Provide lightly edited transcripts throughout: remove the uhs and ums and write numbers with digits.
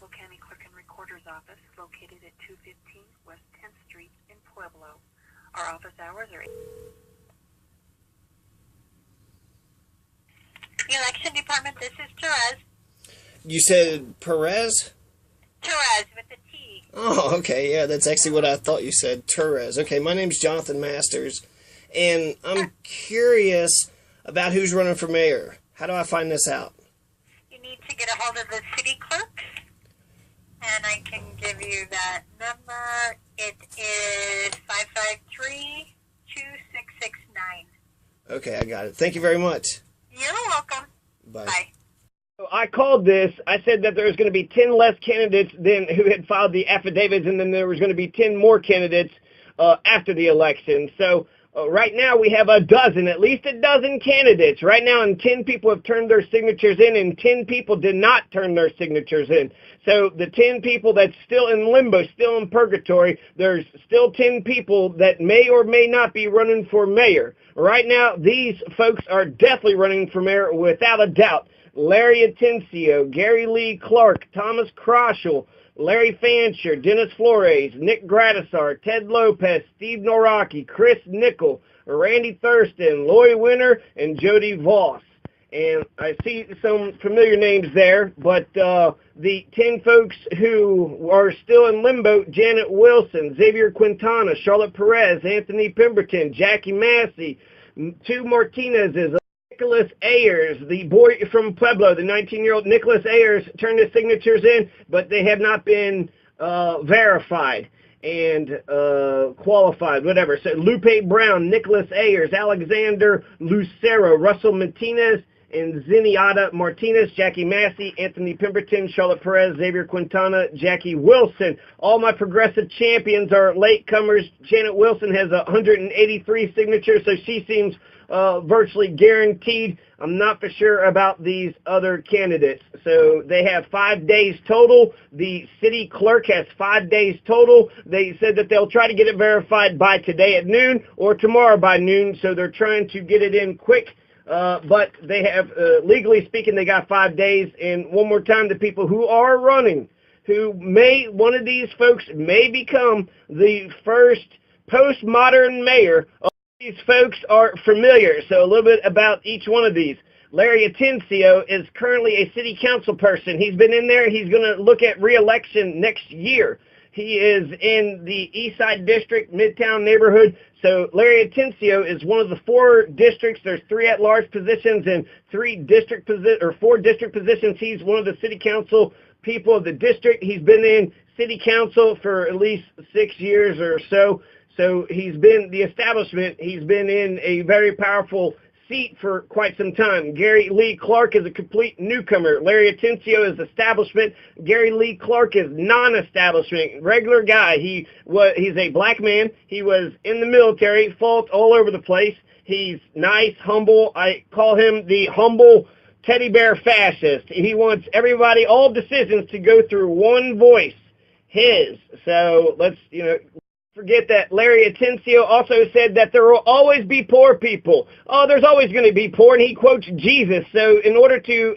County Clerk and Recorder's Office, located at 215 West 10th Street in Pueblo. Our office hours are... The Election Department, this is Therese. You said Perez? Therese with a T. Oh, okay, yeah, that's actually what I thought you said, Therese. Okay, my name's Jonathan Masters, and I'm curious about who's running for mayor. How do I find this out? You need to get a hold of the city clerk, and I can give you that number. It is 553-2669. Okay, I got it. Thank you very much. You're welcome. Bye. Bye. I called this. I said that there was going to be 10 less candidates than who had filed the affidavits, and then there was going to be 10 more candidates after the election. So right now we have at least a dozen candidates right now, and 10 people have turned their signatures in, and 10 people did not turn their signatures in. So the 10 people that's still in limbo, still in purgatory, there's still 10 people that may or may not be running for mayor. Right now, these folks are definitely running for mayor without a doubt. Larry Atencio, Gary Lee Clark, Thomas Kroschel, Larry Fancher, Dennis Flores, Nick Gradisar, Ted Lopez, Steve Noraki, Chris Nickel, Randy Thurston, Lori Winter, and Jody Voss. And I see some familiar names there, but the 10 folks who are still in limbo: Janet Wilson, Xavier Quintana, Charlotte Perez, Anthony Pemberton, Jackie Massey, two Martinez's, Nicholas Ayers, the boy from Pueblo, the 19-year-old Nicholas Ayers, turned his signatures in, but they have not been verified and qualified, whatever. So Lupe Brown, Nicholas Ayers, Alexander Lucero, Russell Martinez, and Zenyatta Martinez, Jackie Massey, Anthony Pemberton, Charlotte Perez, Xavier Quintana, Jackie Wilson. All my progressive champions are latecomers. Janet Wilson has 183 signatures, so she seems virtually guaranteed. I'm not for sure about these other candidates. So they have 5 days total. The city clerk has 5 days total. They said that they'll try to get it verified by today at noon or tomorrow by noon, so they're trying to get it in quick. But they have, legally speaking, they got 5 days. And one more time, the people who are running, one of these folks may become the first postmodern mayor. These folks are familiar, so a little bit about each one of these. Larry Atencio is currently a city council person. He's been in there. He's going to look at re-election next year. He is in the East Side District, Midtown neighborhood. So Larry Atencio is one of the 4 districts. There's 3 at-large positions and 4 district positions. He's one of the city council people of the district. He's been in city council for at least 6 years or so. So he's been the establishment. He's been in a very powerful seat for quite some time. Gary Lee Clark is a complete newcomer. Larry Atencio is establishment. Gary Lee Clark is non-establishment, regular guy. He's a black man. He was in the military, fought all over the place. He's nice, humble. I call him the humble teddy bear fascist. He wants everybody, all decisions, to go through one voice, his. So let's, forget that. Larry Atencio also said that there will always be poor people. Oh, there's always going to be poor, and he quotes Jesus. So in order to,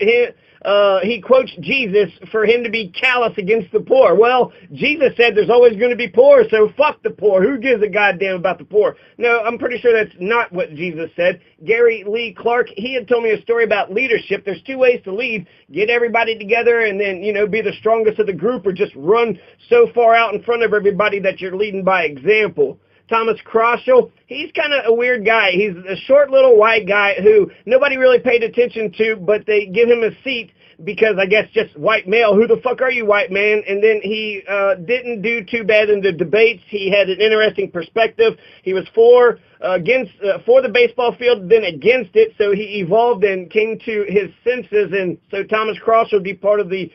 he quotes Jesus for him to be callous against the poor. Well, Jesus said there's always going to be poor, so fuck the poor. Who gives a goddamn about the poor? No, I'm pretty sure that's not what Jesus said. Gary Lee Clark, he had told me a story about leadership. There's 2 ways to lead. Get everybody together and then, be the strongest of the group, or just run so far out in front of everybody that you're leading by example. Thomas Kroschel, he's kind of a weird guy. He's a short little white guy who nobody really paid attention to, but they give him a seat because I guess just white male. Who the fuck are you, white man? And then he didn't do too bad in the debates. He had an interesting perspective. He was for the baseball field, then against it. So he evolved and came to his senses. And so Thomas Kroschel would be part of the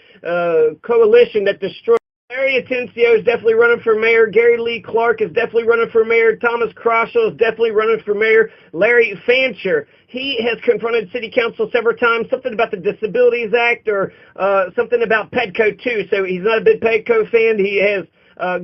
coalition that destroyed. Larry Atencio is definitely running for mayor. Gary Lee Clark is definitely running for mayor. Thomas Kroschel is definitely running for mayor. Larry Fancher, he has confronted city council several times, something about the Disabilities Act or something about Petco too. So he's not a big Petco fan. He has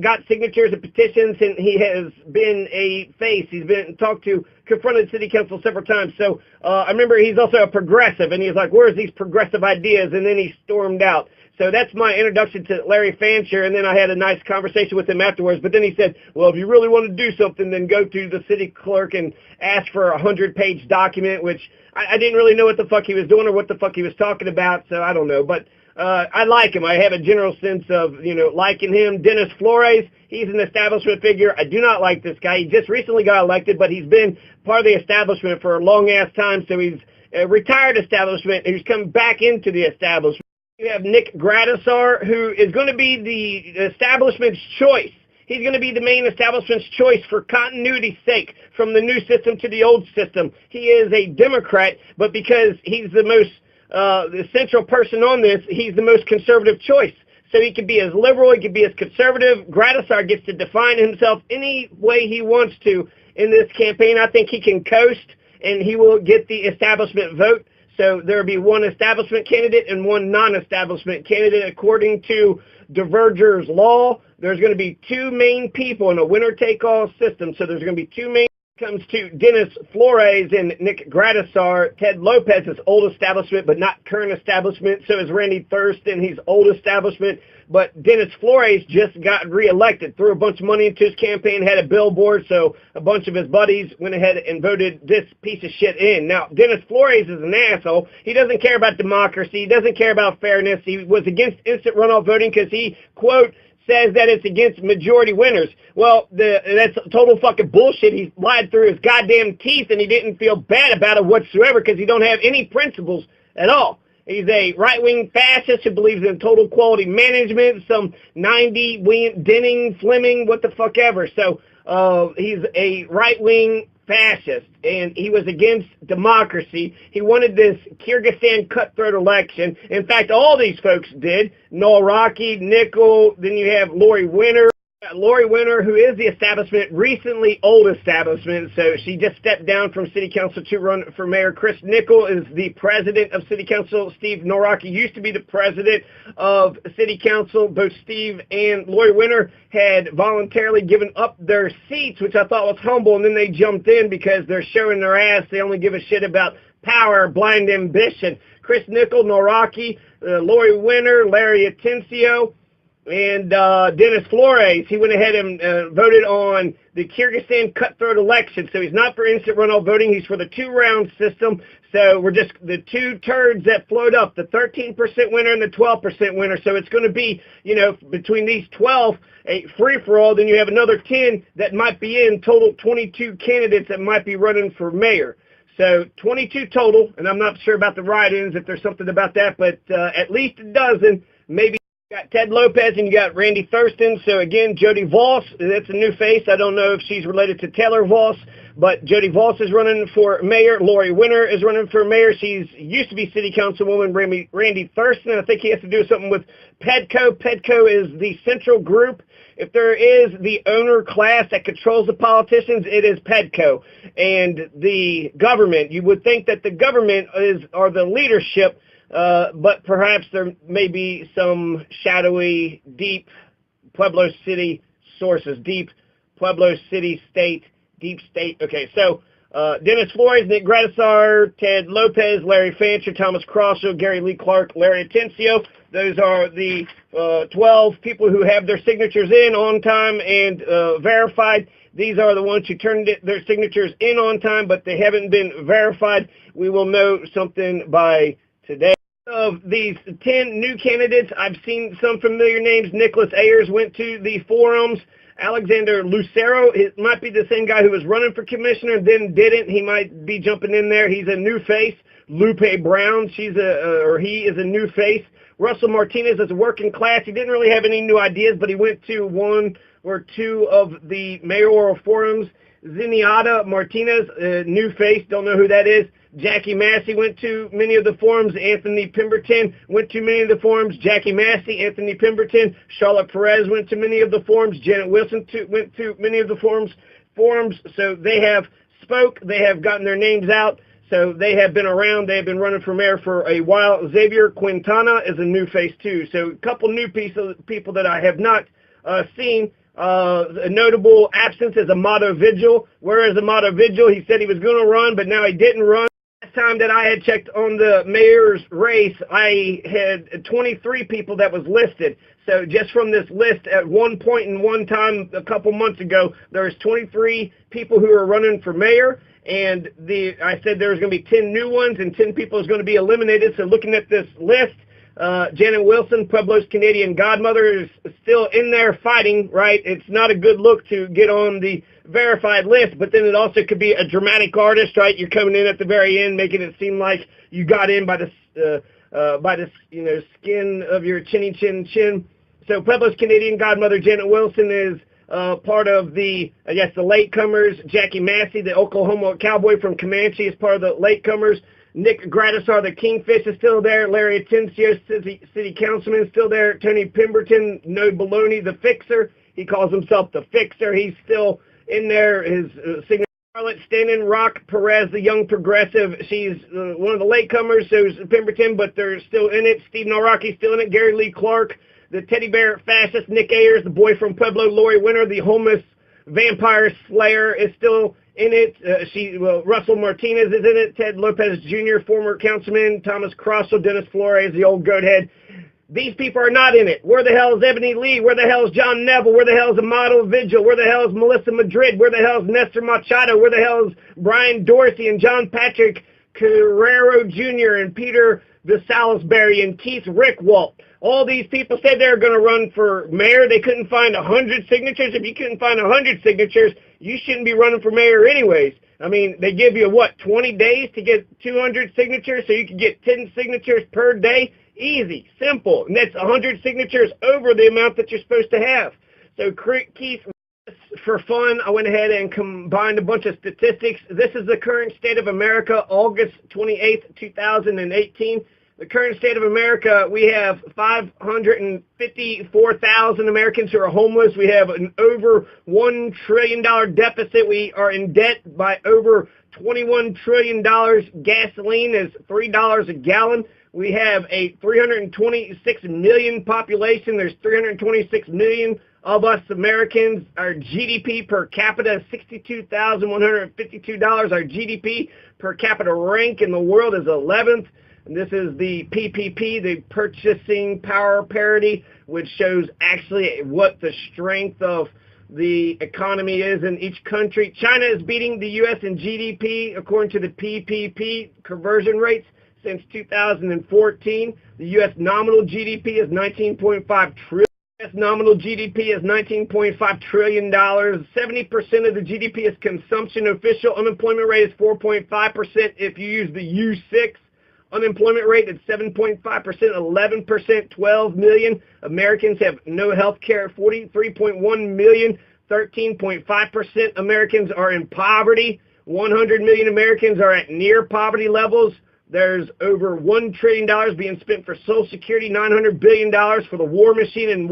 got signatures and petitions, and he has been a face. He's been talked to, confronted city council several times. So I remember he's also a progressive, and he's like, where's these progressive ideas? And then he stormed out. So that's my introduction to Larry Fancher, and then I had a nice conversation with him afterwards. But then he said, well, if you really want to do something, then go to the city clerk and ask for a 100-page document, which I didn't really know what the fuck he was doing or what the fuck he was talking about, so I don't know. But I like him. I have a general sense of, liking him. Dennis Flores, he's an establishment figure. I do not like this guy. He just recently got elected, but he's been part of the establishment for a long-ass time, so he's a retired establishment, and he's come back into the establishment. You have Nick Gradisar, who is going to be the establishment's choice. He's going to be the main establishment's choice for continuity's sake, from the new system to the old system. He is a Democrat, but because he's the central person on this, he's the most conservative choice. So he could be as liberal, he could be as conservative. Gradisar gets to define himself any way he wants to in this campaign. I think he can coast, and he will get the establishment vote. So there will be one establishment candidate and one non-establishment candidate. According to Diverger's law, there's going to be two main people in a winner-take-all system. So there's going to be two main. Comes to Dennis Flores and Nick Gradisar. Ted Lopez is old establishment, but not current establishment. So is Randy Thurston. He's old establishment. But Dennis Flores just got reelected, threw a bunch of money into his campaign, had a billboard, so a bunch of his buddies went ahead and voted this piece of shit in. Now, Dennis Flores is an asshole. He doesn't care about democracy. He doesn't care about fairness. He was against instant runoff voting because he, quote, says that it's against majority winners. Well, that's total fucking bullshit. He lied through his goddamn teeth, and he didn't feel bad about it whatsoever because he don't have any principles at all. He's a right-wing fascist who believes in total quality management, some 90 Denning, Fleming, what the fuck ever. So he's a right-wing fascist, and he was against democracy. He wanted this Kyrgyzstan cutthroat election. In fact, all these folks did. Noel Rocky, Nickel, then you have Lori Winter. Lori Winter, who is the establishment, recently old establishment, so she just stepped down from city council to run for mayor. Chris Nickel is the president of city council. Steve Noraki used to be the president of city council. Both Steve and Lori Winter had voluntarily given up their seats, which I thought was humble, and then they jumped in because they're showing their ass. They only give a shit about power, blind ambition. Chris Nickel, Noraki, Lori Winter, Larry Atencio, and Dennis Flores. He went ahead and voted on the Kyrgyzstan cutthroat election. So he's not for instant runoff voting. He's for the two-round system. So we're just the two turds that float up, the 13% winner and the 12% winner. So it's going to be, between these 12, a free-for-all. Then you have another 10 that might be in, total 22 candidates that might be running for mayor. So 22 total, and I'm not sure about the write-ins, if there's something about that, but at least a dozen, maybe. You got Ted Lopez and you got Randy Thurston. So again, Jody Voss, that's a new face. I don't know if she's related to Taylor Voss, but Jody Voss is running for mayor. Lori Winter is running for mayor. She's used to be city councilwoman. Randy Thurston, I think he has to do something with PEDCO. PEDCO is the central group. If there is the owner class that controls the politicians, it is PEDCO. And the government, you would think that the government are the leadership, but perhaps there may be some shadowy, deep Pueblo City sources, deep Pueblo City state, deep state. Okay, so Dennis Flores, Nick Gradisar, Ted Lopez, Larry Fancher, Thomas Crossell, Gary Lee Clark, Larry Atencio. Those are the 12 people who have their signatures in on time and verified. These are the ones who turned their signatures in on time, but they haven't been verified. We will know something by today. Of these 10 new candidates, I've seen some familiar names. Nicholas Ayers went to the forums. Alexander Lucero, it might be the same guy who was running for commissioner, then didn't. He might be jumping in there. He's a new face. Lupe Brown, he is a new face. Russell Martinez is a working class. He didn't really have any new ideas, but he went to one or two of the mayoral forums. Zenyatta Martinez, new face, don't know who that is. Jackie Massey went to many of the forums. Anthony Pemberton went to many of the forums. Jackie Massey, Anthony Pemberton. Charlotte Perez went to many of the forums. Janet Wilson went to many of the forums. So they have spoke. They have gotten their names out. So they have been around. They have been running for mayor for a while. Xavier Quintana is a new face too. So a couple new people that I have not seen. A notable absence is Amato Vigil. Whereas Amato Vigil, he said he was going to run, but now he didn't run. Last time that I had checked on the mayor's race, I had 23 people that was listed. So just from this list, at one point in one time a couple months ago, there was 23 people who were running for mayor, and I said there was going to be 10 new ones and 10 people is going to be eliminated. So looking at this list, Janet Wilson, Pueblo's Canadian godmother, is still in there fighting, right? It's not a good look to get on the verified list, but then it also could be a dramatic artist, right? You're coming in at the very end, making it seem like you got in by the skin of your chinny chin. So Pueblo's Canadian godmother, Janet Wilson, is part of the latecomers. Jackie Massey, the Oklahoma cowboy from Comanche, is part of the latecomers. Nick Gradisar, the Kingfish, is still there. Larry Atencio, city councilman, is still there. Tony Pemberton, No Baloney, the Fixer. He calls himself the Fixer. He's still in there. His signature. Charlotte Stanton, Rock Perez, the young progressive. She's one of the latecomers, so is Pemberton, but they're still in it. Steve Naraki still in it. Gary Lee Clark, the teddy bear fascist. Nick Ayers, the boy from Pueblo. Lori Winter, the homeless vampire slayer, is still in it. Russell Martinez is in it. Ted Lopez Jr., former councilman. Thomas Crossell, Dennis Flores, the old goat head. These people are not in it. Where the hell is Ebony Lee? Where the hell is John Neville? Where the hell is Amato Vigil? Where the hell is Melissa Madrid? Where the hell is Nestor Machado? Where the hell is Brian Dorsey and John Patrick Carrero Jr. and Peter Salisbury and Keith Rickwalt? All these people said they were going to run for mayor. They couldn't find 100 signatures. If you couldn't find 100 signatures, you shouldn't be running for mayor anyways. I mean, they give you, 20 days to get 200 signatures, so you can get 10 signatures per day? Easy, simple, and that's 100 signatures over the amount that you're supposed to have. So, Keith, for fun, I went ahead and combined a bunch of statistics. This is the current state of America, August 28th, 2018. The current state of America, we have 554,000 Americans who are homeless. We have an over $1 trillion deficit. We are in debt by over $21 trillion. Gasoline is $3 a gallon. We have a 326 million population. There's 326 million of us Americans. Our GDP per capita is $62,152. Our GDP per capita rank in the world is 11th. And this is the PPP, the Purchasing Power Parity, which shows actually what the strength of the economy is in each country. China is beating the U.S. in GDP according to the PPP conversion rates. Since 2014, the U.S. nominal GDP is $19.5 trillion. U.S. nominal GDP is $19.5 trillion. 70% of the GDP is consumption. Official unemployment rate is 4.5%. If you use the U6 unemployment rate, it's 7.5%. 11%, 12 million Americans have no health care. 43.1 million, 13.5% Americans are in poverty. 100 million Americans are at near poverty levels. There's over $1 trillion being spent for Social Security, $900 billion for the war machine, and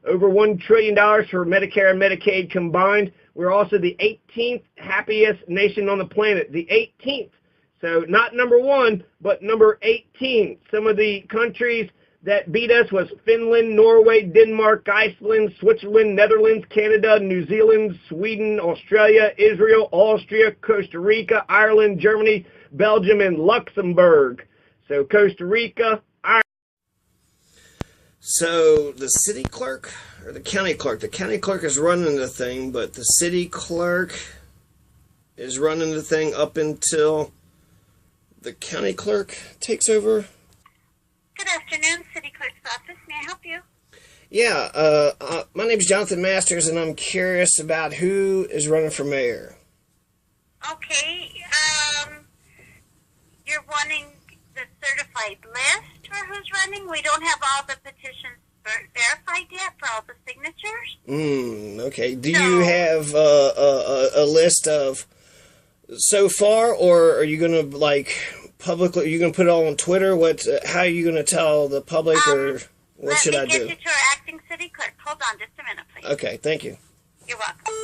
over $1 trillion for Medicare and Medicaid combined. We're also the 18th happiest nation on the planet, the 18th. So not number 1, but number 18. Some of the countries that beat us was Finland, Norway, Denmark, Iceland, Switzerland, Netherlands, Canada, New Zealand, Sweden, Australia, Israel, Austria, Costa Rica, Ireland, Germany, Belgium, and Luxembourg. So Costa Rica, Ireland. So the city clerk or the county clerk? The county clerk is running the thing, but the city clerk is running the thing up until the county clerk takes over. Good afternoon, City Clerk's office. May I help you? Yeah, my name's Jonathan Masters, and I'm curious about who is running for mayor. Okay, you're wanting the certified list for who's running? We don't have all the petitions verified yet for all the signatures. Okay. Do you have a list of so far, or are you going to, publicly, are you going to put it all on Twitter? How are you going to tell the public, or what should I do? Let me get you to our acting city clerk. Hold on just a minute, please. Okay, thank you. You're welcome.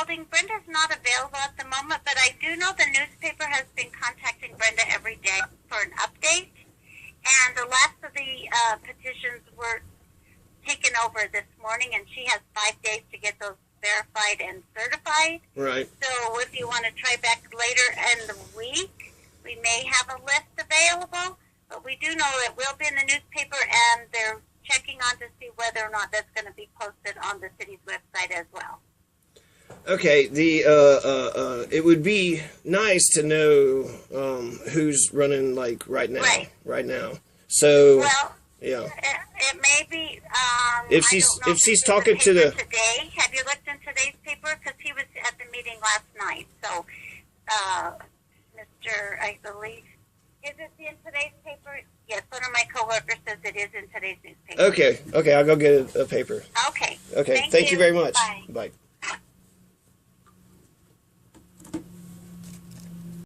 holding. Brenda's not available at the moment, but I do know the newspaper has been contacting Brenda every day for an update. And the last of the petitions were taken over this morning, and she has 5 days to get those verified and certified. Right. So if you want to try back later in the week, we may have a list available. But we do know it will be in the newspaper, and they're checking on to see whether or not that's going to be posted on the city's website as well. Okay, it would be nice to know who's running like right now. Right now. So well, yeah. It may be. If she's talking to the today, have you looked in today's paper? Because he was at the meeting last night. So, Mr. I believe, is it in today's paper? Yes, one of my coworkers says it is in today's newspaper. Okay, I'll go get a paper. Okay. Okay, thank you very much. Bye. Bye.